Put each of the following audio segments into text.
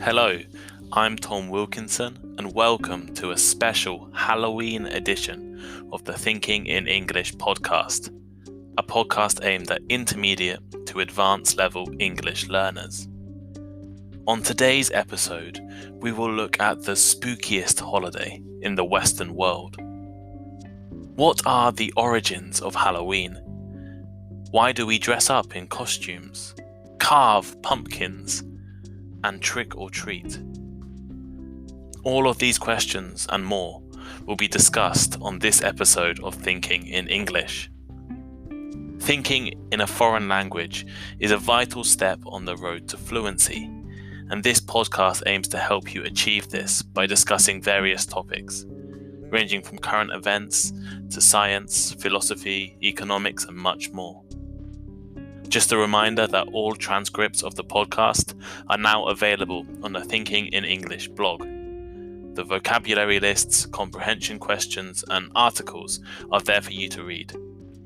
Hello, I'm Tom Wilkinson and welcome to a special Halloween edition of the Thinking in English podcast, a podcast aimed at intermediate to advanced level English learners. On today's episode, we will look at the spookiest holiday in the Western world. What are the origins of Halloween? Why do we dress up in costumes, carve pumpkins, and trick or treat? All of these questions and more will be discussed on this episode of Thinking in English. Thinking in a foreign language is a vital step on the road to fluency, and this podcast aims to help you achieve this by discussing various topics, ranging from current events to science, philosophy, economics, and much more. Just a reminder that all transcripts of the podcast are now available on the Thinking in English blog. The vocabulary lists, comprehension questions, and articles are there for you to read.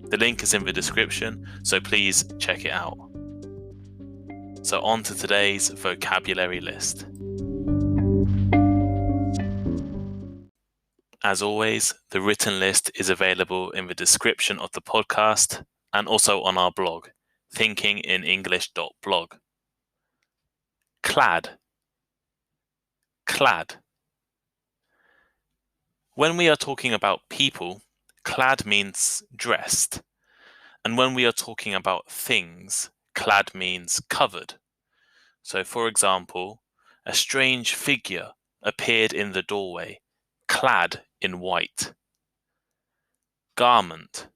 The link is in the description, so please check it out. So on to today's vocabulary list. As always, the written list is available in the description of the podcast and also on our blog, thinkinginenglish.blog. Clad. Clad. When we are talking about people, clad means dressed. And when we are talking about things, clad means covered. So, for example, a strange figure appeared in the doorway, clad in white. Garment.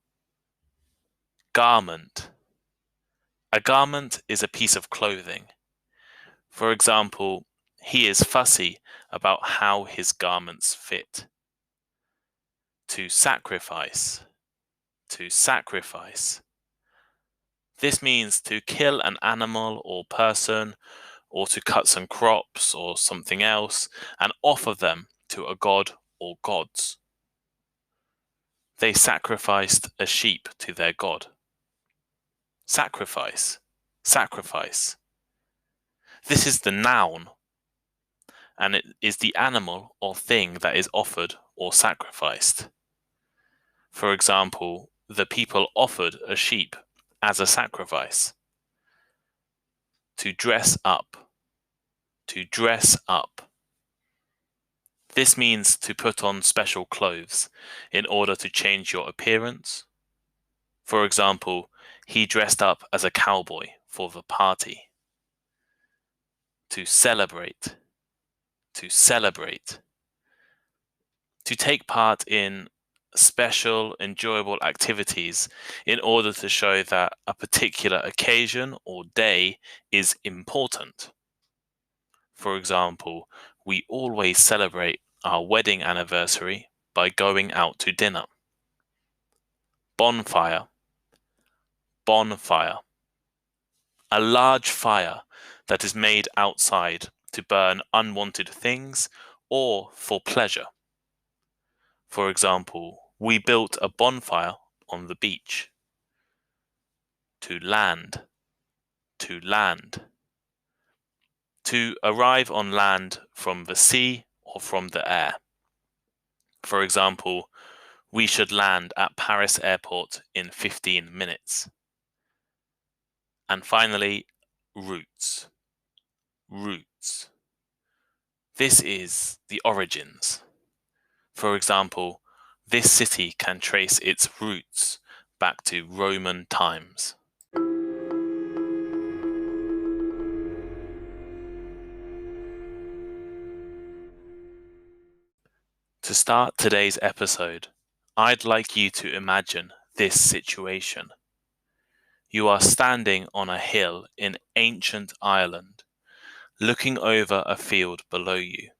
Garment. A garment is a piece of clothing. For example, he is fussy about how his garments fit. To sacrifice. To sacrifice. This means to kill an animal or person, or to cut some crops or something else and offer them to a god or gods. They sacrificed a sheep to their god. Sacrifice. Sacrifice. This is the noun, and it is the animal or thing that is offered or sacrificed. For example, the people offered a sheep as a sacrifice. To dress up. To dress up. This means to put on special clothes in order to change your appearance. For example, he dressed up as a cowboy for the party. To celebrate. To celebrate. To take part in special, enjoyable activities in order to show that a particular occasion or day is important. For example, we always celebrate our wedding anniversary by going out to dinner. Bonfire. Bonfire. A large fire that is made outside to burn unwanted things or for pleasure. For example, we built a bonfire on the beach. To land. To land. To arrive on land from the sea or from the air. For example, we should land at Paris airport in 15 minutes. And finally, roots. Roots. This is the origins. For example, this city can trace its roots back to Roman times. To start today's episode, I'd like you to imagine this situation. You are standing on a hill in ancient Ireland, looking over a field below you.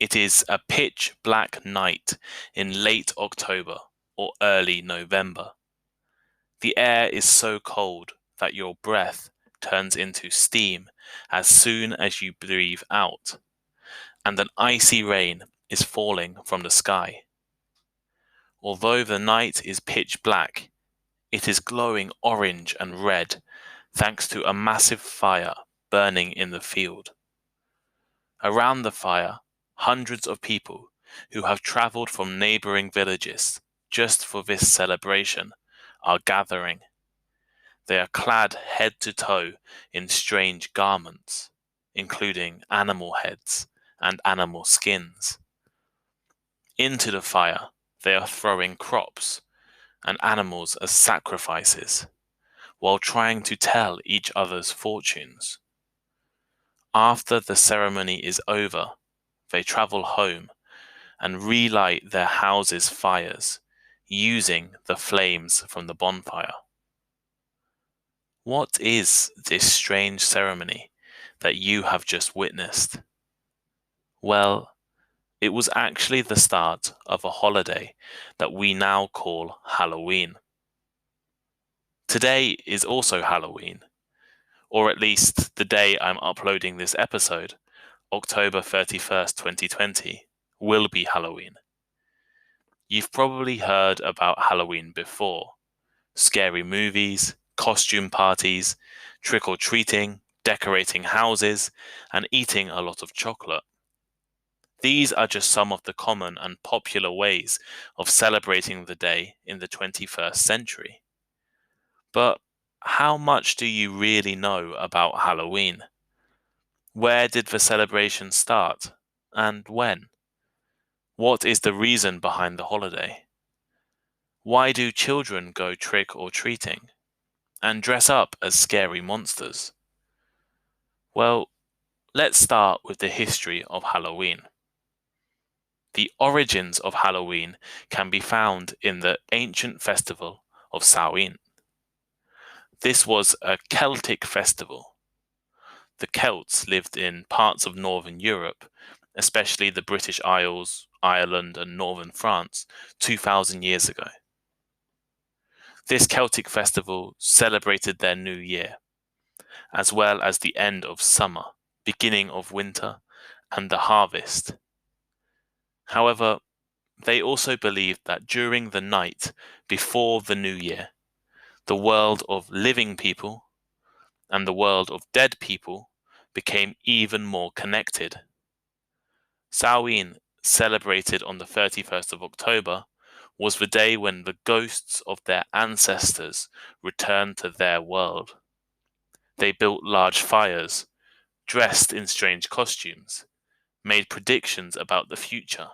It is a pitch black night in late October or early November. The air is so cold that your breath turns into steam as soon as you breathe out, and an icy rain is falling from the sky. Although the night is pitch black, it is glowing orange and red thanks to a massive fire burning in the field. Around the fire, hundreds of people who have traveled from neighboring villages just for this celebration are gathering. They are clad head to toe in strange garments, including animal heads and animal skins. Into the fire, they are throwing crops and animals as sacrifices, while trying to tell each other's fortunes. After the ceremony is over, they travel home and relight their houses' fires using the flames from the bonfire. What is this strange ceremony that you have just witnessed? Well, it was actually the start of a holiday that we now call Halloween. Today is also Halloween, or at least the day I'm uploading this episode, October 31st, 2020, will be Halloween. You've probably heard about Halloween before. Scary movies, costume parties, trick-or-treating, decorating houses, and eating a lot of chocolate. These are just some of the common and popular ways of celebrating the day in the 21st century. But how much do you really know about Halloween? Where did the celebration start, and when? What is the reason behind the holiday? Why do children go trick-or-treating and dress up as scary monsters? Well, let's start with the history of Halloween. The origins of Halloween can be found in the ancient festival of Samhain. This was a Celtic festival. The Celts lived in parts of northern Europe, especially the British Isles, Ireland, and northern France, 2,000 years ago. This Celtic festival celebrated their new year, as well as the end of summer, beginning of winter, and the harvest. However, they also believed that during the night before the new year, the world of living people and the world of dead people became even more connected. Samhain, celebrated on the 31st of October, was the day when the ghosts of their ancestors returned to their world. They built large fires, dressed in strange costumes, made predictions about the future,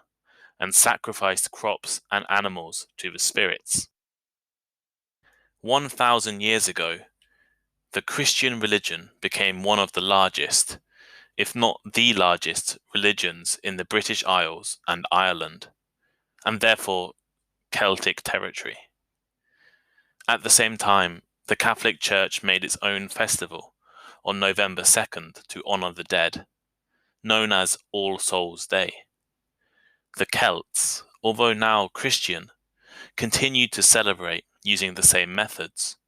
and sacrificed crops and animals to the spirits. 1,000 years ago, the Christian religion became one of the largest, if not the largest, religions in the British Isles and Ireland, and therefore Celtic territory. At the same time, the Catholic Church made its own festival on November 2nd to honour the dead, known as All Souls' Day. The Celts, although now Christian, continued to celebrate using the same methods: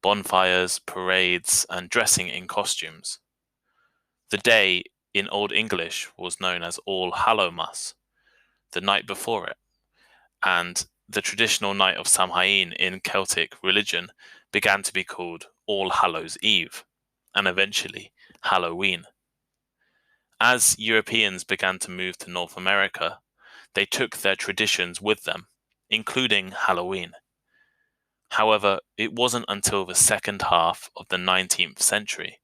bonfires, parades, and dressing in costumes. The day in Old English was known as All Hallowmas, the night before it, and the traditional night of Samhain in Celtic religion began to be called All Hallows' Eve, and eventually Halloween. As Europeans began to move to North America, they took their traditions with them, including Halloween. However, it wasn't until the second half of the 19th century,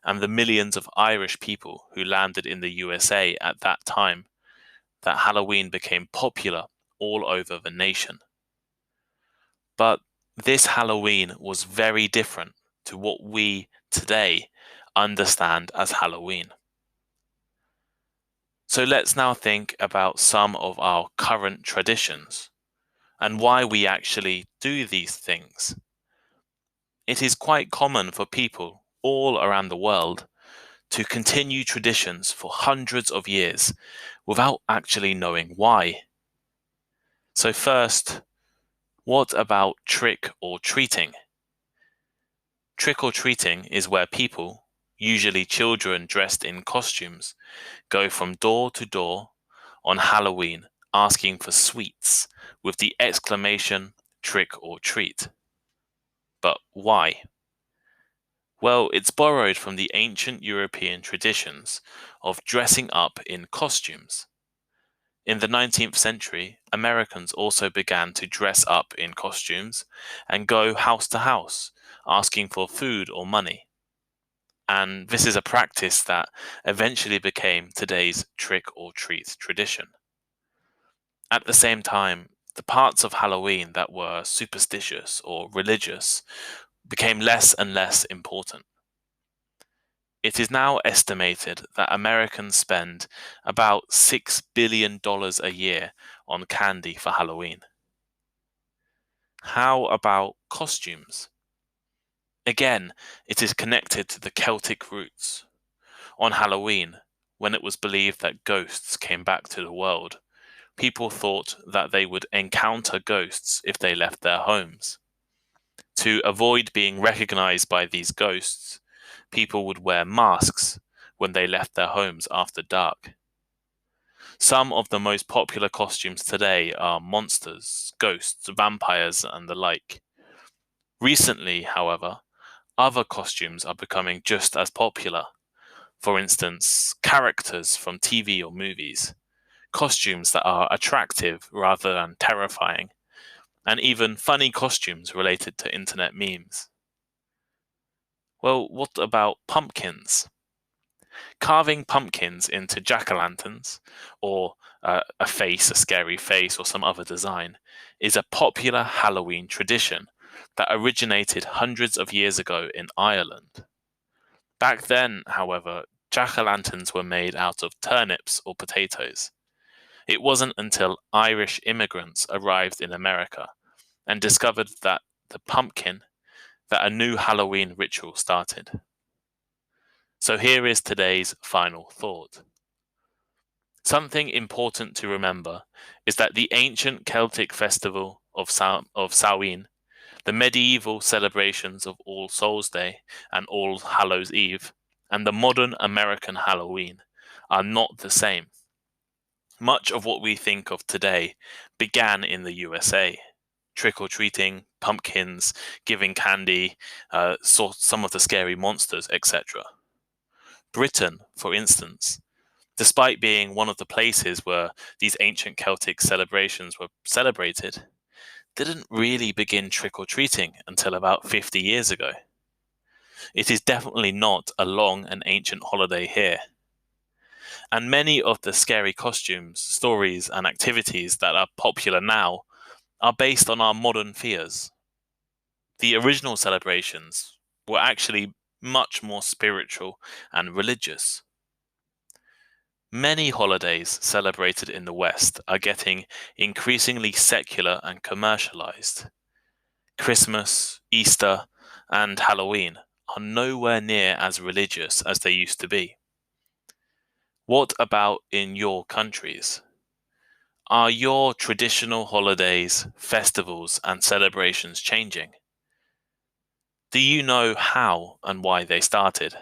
and the millions of Irish people who landed in the USA at that time, that Halloween became popular all over the nation. But this Halloween was very different to what we today understand as Halloween. So let's now think about some of our current traditions and why we actually do these things. It is quite common for people all around the world to continue traditions for hundreds of years without actually knowing why. So first, what about trick-or-treating? Trick-or-treating is where people, usually children dressed in costumes, go from door to door on Halloween asking for sweets with the exclamation "trick or treat." But why? Well, it's borrowed from the ancient European traditions of dressing up in costumes. In the 19th century, Americans also began to dress up in costumes and go house to house, asking for food or money. And this is a practice that eventually became today's trick or treat tradition. At the same time, the parts of Halloween that were superstitious or religious became less and less important. It is now estimated that Americans spend about $6 billion a year on candy for Halloween. How about costumes? Again, it is connected to the Celtic roots. On Halloween, when it was believed that ghosts came back to the world, people thought that they would encounter ghosts if they left their homes. To avoid being recognized by these ghosts, people would wear masks when they left their homes after dark. Some of the most popular costumes today are monsters, ghosts, vampires, and the like. Recently, however, other costumes are becoming just as popular. For instance, characters from TV or movies, costumes that are attractive rather than terrifying, and even funny costumes related to internet memes. Well, what about pumpkins? Carving pumpkins into jack-o'-lanterns, or a face, a scary face, or some other design, is a popular Halloween tradition that originated hundreds of years ago in Ireland. Back then, however, jack-o'-lanterns were made out of turnips or potatoes. It wasn't until Irish immigrants arrived in America and discovered that the pumpkin, that a new Halloween ritual started. So here is today's final thought. Something important to remember is that the ancient Celtic festival of Samhain, the medieval celebrations of All Souls' Day and All Hallows' Eve, and the modern American Halloween are not the same. Much of what we think of today began in the USA. Trick-or-treating, pumpkins, giving candy, saw some of the scary monsters, etc. Britain, for instance, despite being one of the places where these ancient Celtic celebrations were celebrated, didn't really begin trick-or-treating until about 50 years ago. It is definitely not a long and ancient holiday here. And many of the scary costumes, stories, and activities that are popular now are based on our modern fears. The original celebrations were actually much more spiritual and religious. Many holidays celebrated in the West are getting increasingly secular and commercialized. Christmas, Easter, and Halloween are nowhere near as religious as they used to be. What about in your countries? Are your traditional holidays, festivals, and celebrations changing? Do you know how and why they started?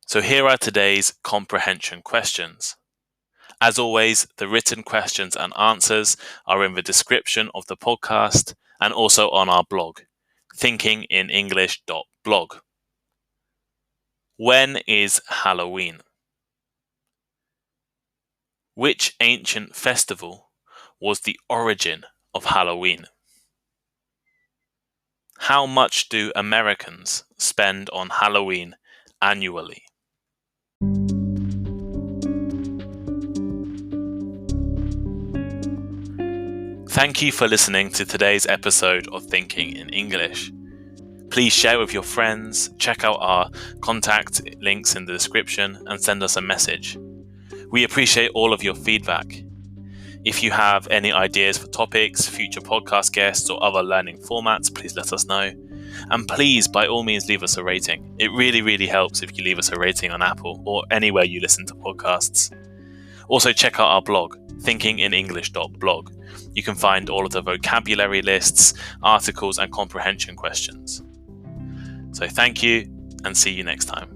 So here are today's comprehension questions. As always, the written questions and answers are in the description of the podcast and also on our blog, thinkinginenglish.blog. When is Halloween? Which ancient festival was the origin of Halloween? How much do Americans spend on Halloween annually? Thank you for listening to today's episode of Thinking in English. Please share with your friends, check out our contact links in the description, and send us a message. We appreciate all of your feedback. If you have any ideas for topics, future podcast guests, or other learning formats, please let us know. And please, by all means, leave us a rating. It really, really helps if you leave us a rating on Apple or anywhere you listen to podcasts. Also, check out our blog, thinkinginenglish.blog. You can find all of the vocabulary lists, articles, and comprehension questions. So thank you, and see you next time.